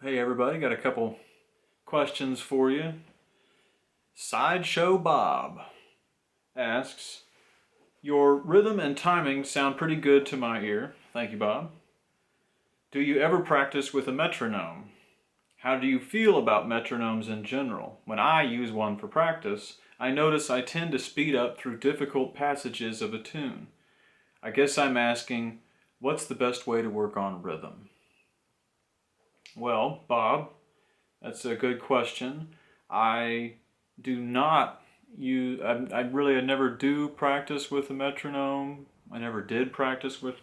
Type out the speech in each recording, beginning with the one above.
Hey everybody, got a couple questions for you. Sideshow Bob asks, your rhythm and timing sound pretty good to my ear. Thank you, Bob. Do you ever practice with a metronome? How do you feel about metronomes in general? When I use one for practice, I notice I tend to speed up through difficult passages of a tune. I guess I'm asking, what's the best way to work on rhythm? Well, Bob, that's a good question. I do not use, I never do practice with a metronome. I never did practice with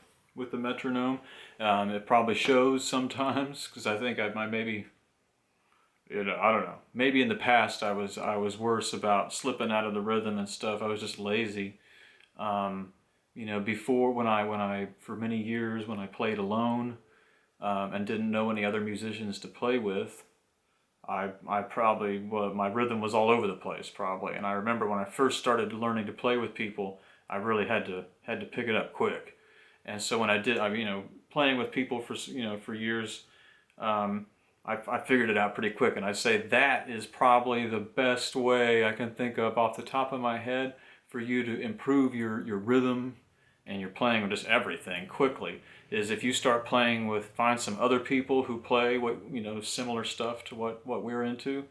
the metronome. It probably shows sometimes because I think I maybe, I don't know. Maybe in the past I was worse about slipping out of the rhythm and stuff. I was just lazy. Before when I for many years when I played alone and didn't know any other musicians to play with, I probably, well, my rhythm was all over the place probably. And I remember when I first started learning to play with people, I really had to pick it up quick. And so when I did, playing with people for years, I figured it out pretty quick. And I'd say that is probably the best way I can think of off the top of my head for you to improve your rhythm and your playing with just everything quickly, is if you start playing with, find some other people who play similar stuff to what we're into,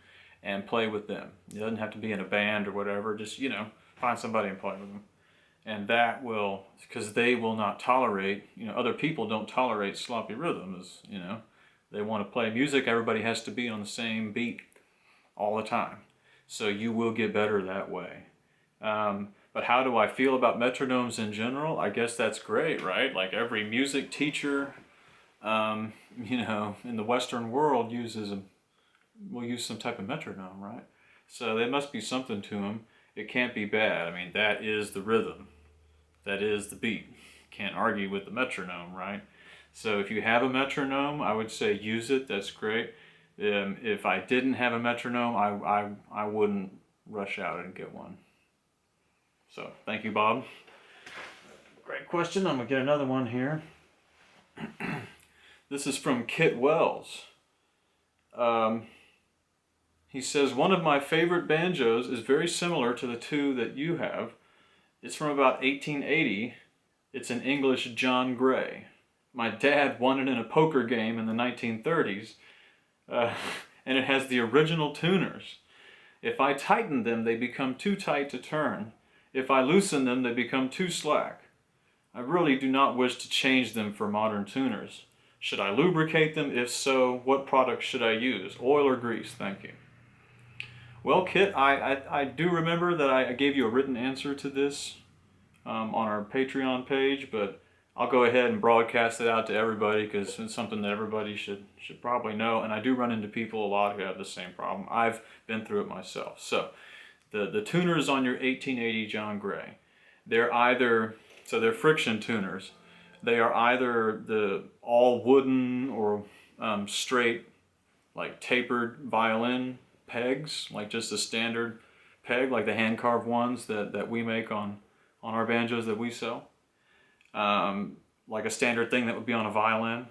and play with them. It doesn't have to be in a band or whatever, just find somebody and play with them. And that will, because they will not tolerate, other people don't tolerate sloppy rhythms. They want to play music, everybody has to be on the same beat all the time. So you will get better that way. But how do I feel about metronomes in general? I guess that's great, right? Like every music teacher, in the Western world will use some type of metronome, right? So there must be something to them. It can't be bad. I mean, that is the rhythm. That is the beat. Can't argue with the metronome, right? So if you have a metronome, I would say use it. That's great. If I didn't have a metronome, I wouldn't rush out and get one. So thank you, Bob. Great question. I'm gonna get another one here. This is from Kit Wells. He says, one of my favorite banjos is very similar to the two that you have. It's from about 1880. It's an English John Gray. My dad won it in a poker game in the 1930s, and it has the original tuners. If I tighten them, they become too tight to turn. If I loosen them, they become too slack. I really do not wish to change them for modern tuners. Should I lubricate them? If so, what product should I use? Oil or grease? Thank you. Well, Kit, I do remember that I gave you a written answer to this on our Patreon page, but I'll go ahead and broadcast it out to everybody because it's something that everybody should probably know. And I do run into people a lot who have the same problem. I've been through it myself. So the tuners on your 1880 John Gray, they're friction tuners. They are either the all wooden or straight, like tapered violin pegs, like just a standard peg, like the hand carved ones that we make on our banjos that we sell. Like a standard thing that would be on a violin.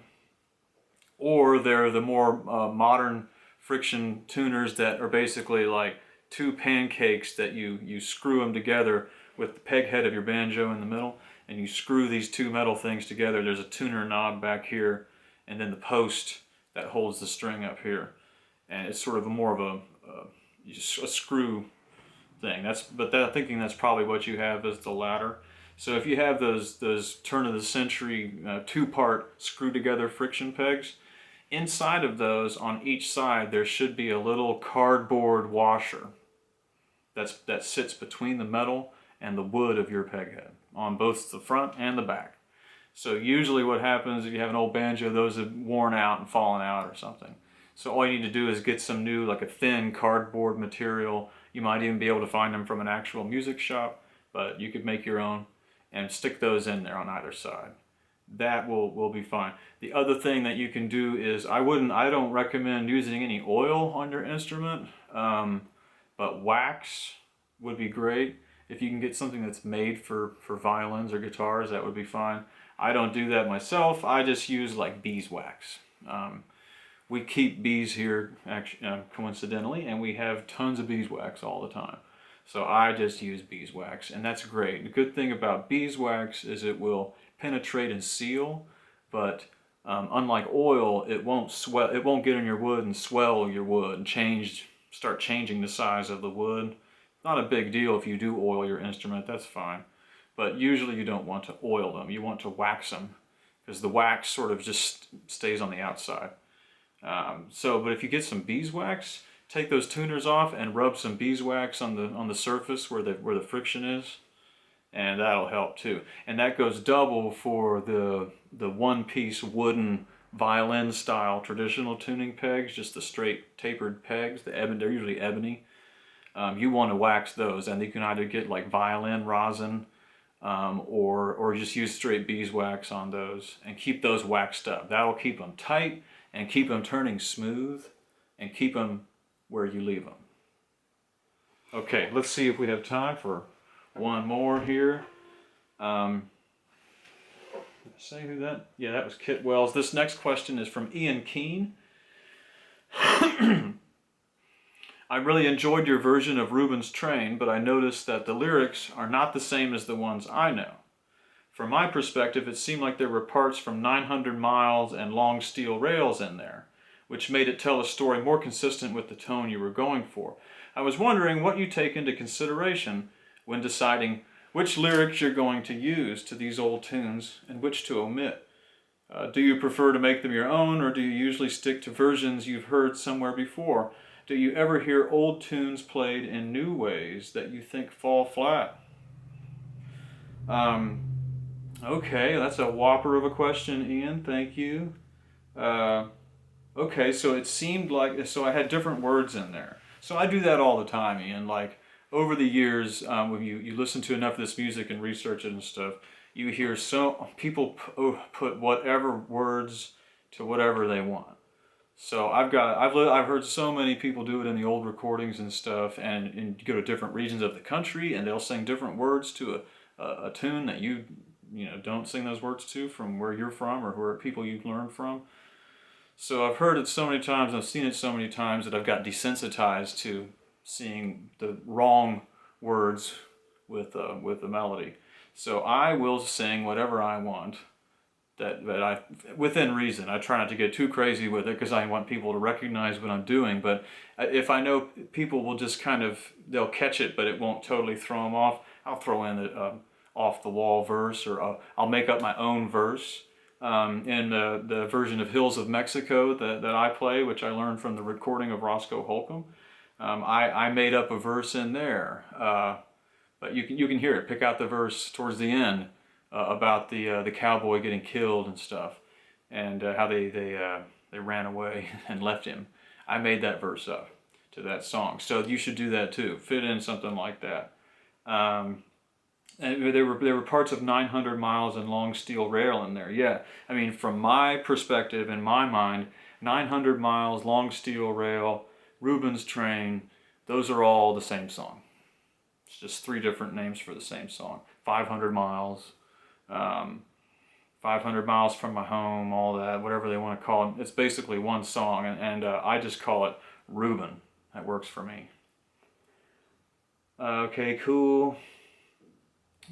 Or they're the more modern friction tuners that are basically like two pancakes that you screw them together with the peg head of your banjo in the middle, and you screw these two metal things together. There's a tuner knob back here, and then the post that holds the string up here, and it's sort of more of a screw thing. I'm thinking that's probably what you have as the latter. So if you have those turn of the century two-part screw together friction pegs, inside of those on each side there should be a little cardboard washer that sits between the metal and the wood of your peg head on both the front and the back. So usually what happens if you have an old banjo, those have worn out and fallen out or something. So all you need to do is get some new, like a thin cardboard material. You might even be able to find them from an actual music shop, but you could make your own and stick those in there on either side. That will be fine. The other thing that you can do is, I don't recommend using any oil on your instrument, but wax would be great. If you can get something that's made for violins or guitars, that would be fine. I don't do that myself. I just use like beeswax, We keep bees here, actually, coincidentally, and we have tons of beeswax all the time. So I just use beeswax, and that's great. The good thing about beeswax is it will penetrate and seal, but unlike oil, it won't swell. It won't get in your wood and swell your wood and start changing the size of the wood. Not a big deal if you do oil your instrument. That's fine, but usually you don't want to oil them. You want to wax them because the wax sort of just stays on the outside. But if you get some beeswax, take those tuners off and rub some beeswax on the surface where the friction is, and that'll help too. And that goes double for the one-piece wooden violin style traditional tuning pegs, just the straight tapered pegs. They're usually ebony. You want to wax those, and you can either get like violin rosin, or just use straight beeswax on those and keep those waxed up. That'll keep them tight and keep them turning smooth and keep them where you leave them. Okay, let's see if we have time for one more here. Say who that? Yeah, that was Kit Wells. This next question is from Ian Keane. I really enjoyed your version of Reuben's Train, but I noticed that the lyrics are not the same as the ones I know. From my perspective, it seemed like there were parts from 900 Miles and Long Steel Rails in there, which made it tell a story more consistent with the tone you were going for. I was wondering what you take into consideration when deciding which lyrics you're going to use to these old tunes and which to omit. Do you prefer to make them your own, or do you usually stick to versions you've heard somewhere before? Do you ever hear old tunes played in new ways that you think fall flat? Okay, that's a whopper of a question, Ian. Thank you. Okay, so it seemed like, so I had different words in there. So I do that all the time, Ian. Like, over the years, when you listen to enough of this music and research it and stuff, you hear people put whatever words to whatever they want. So I've heard so many people do it in the old recordings and stuff, and you go to different regions of the country, and they'll sing different words to a tune that you don't sing those words to from where you're from or where people you've learned from. So I've heard it so many times, I've seen it so many times that I've got desensitized to seeing the wrong words with the melody. So I will sing whatever I want. That I, within reason. I try not to get too crazy with it because I want people to recognize what I'm doing. But if I know people will just they'll catch it, but it won't totally throw them off, I'll throw in the off the wall verse, or I'll make up my own verse. In the version of Hills of Mexico that I play, which I learned from the recording of Roscoe Holcomb, I made up a verse in there. But you can hear it. Pick out the verse towards the end. About the cowboy getting killed and stuff, and how they ran away and left him. I made that verse up to that song, so you should do that too. Fit in something like that. And there were parts of 900 Miles and Long Steel Rail in there. Yeah, I mean, from my perspective, in my mind, 900 Miles, Long Steel Rail, Reuben's Train, those are all the same song. It's just three different names for the same song. 500 Miles. 500 Miles from My Home, all that, whatever they want to call it. It's basically one song, and I just call it Reuben. That works for me. Okay, cool.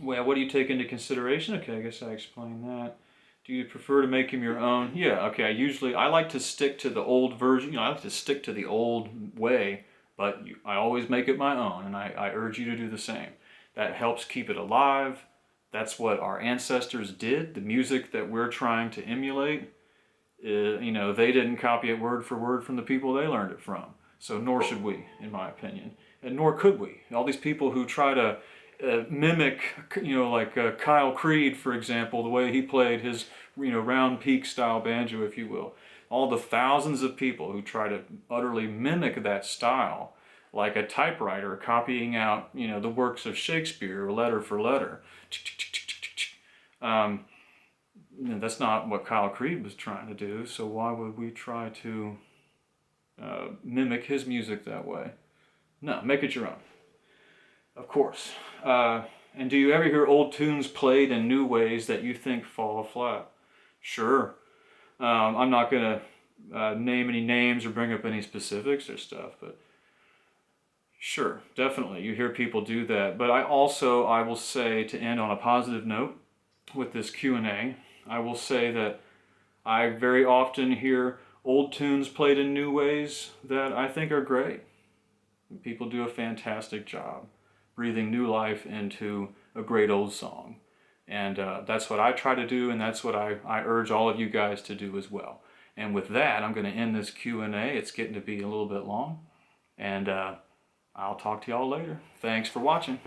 Well, what do you take into consideration? Okay, I guess I explained that. Do you prefer to make them your own? Yeah, okay, I like to stick to the old version. I like to stick to the old way, but I always make it my own, and I urge you to do the same. That helps keep it alive. That's what our ancestors did. The music that we're trying to emulate, they didn't copy it word for word from the people they learned it from. So nor should we, in my opinion. And nor could we. All these people who try to mimic, like Kyle Creed, for example, the way he played his, round peak style banjo, if you will. All the thousands of people who try to utterly mimic that style, like a typewriter copying out, the works of Shakespeare, letter for letter. That's not what Kyle Creed was trying to do, so why would we try to mimic his music that way? No, make it your own. Of course. And do you ever hear old tunes played in new ways that you think fall flat? Sure. I'm not going to name any names or bring up any specifics or stuff, but sure, definitely, you hear people do that. But I will say, to end on a positive note with this Q&A, I will say that I very often hear old tunes played in new ways that I think are great. People do a fantastic job breathing new life into a great old song. And that's what I try to do, and that's what I urge all of you guys to do as well. And with that, I'm going to end this Q&A. It's getting to be a little bit long. And I'll talk to y'all later. Thanks for watching.